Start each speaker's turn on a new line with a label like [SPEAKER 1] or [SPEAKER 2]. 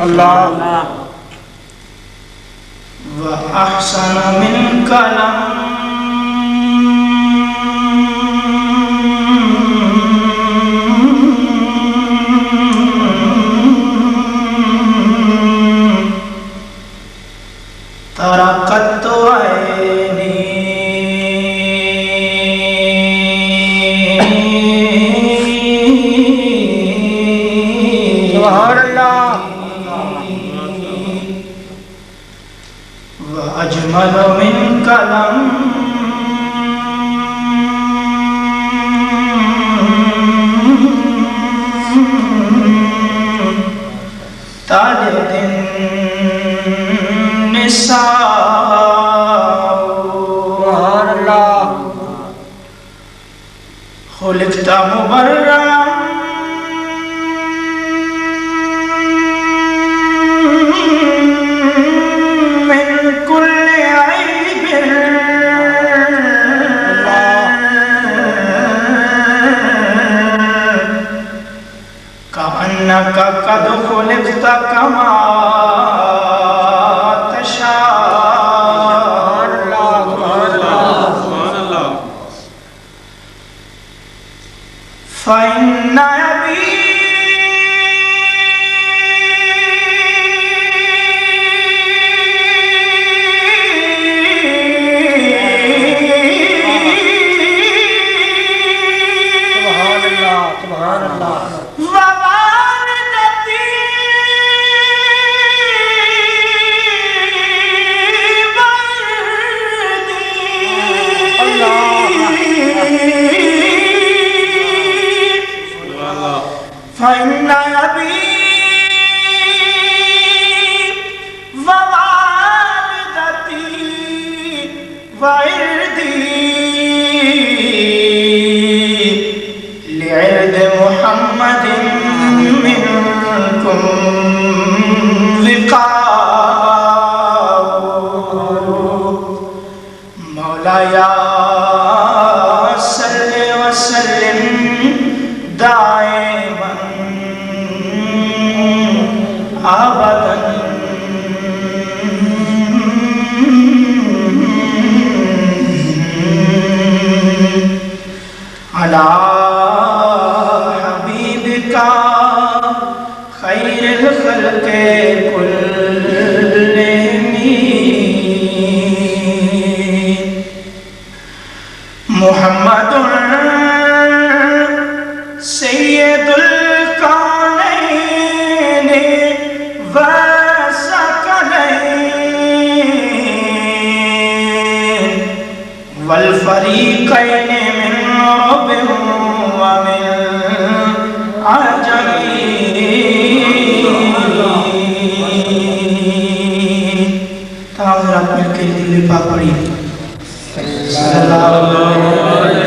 [SPEAKER 1] اللہ وَأَحْسَنَ مِنْكَ لَمْ تَرَقَتْ عَيْنِي سبحان اللہ وَأَجْمَلُ مِنْكَ لَمْ تَلِدِ النِّسَاءُ سبحان اللہ خُلِقْتَ مُبَرَّأً كأنك قد خلقت كما تشاء فإن أبي سبحان اللہ فإن أبي ووالدتي وعرضي لعرض محمد منكم وقاء مولاي صل وسلم دائما أبدا على حبيبك خير الخلق كلهم محمد سيد الكونين والثقلين والفريقين من رب ومن عجم تعالوا رب مل کے دل پاک پڑھی صلی اللہ علیہ وسلم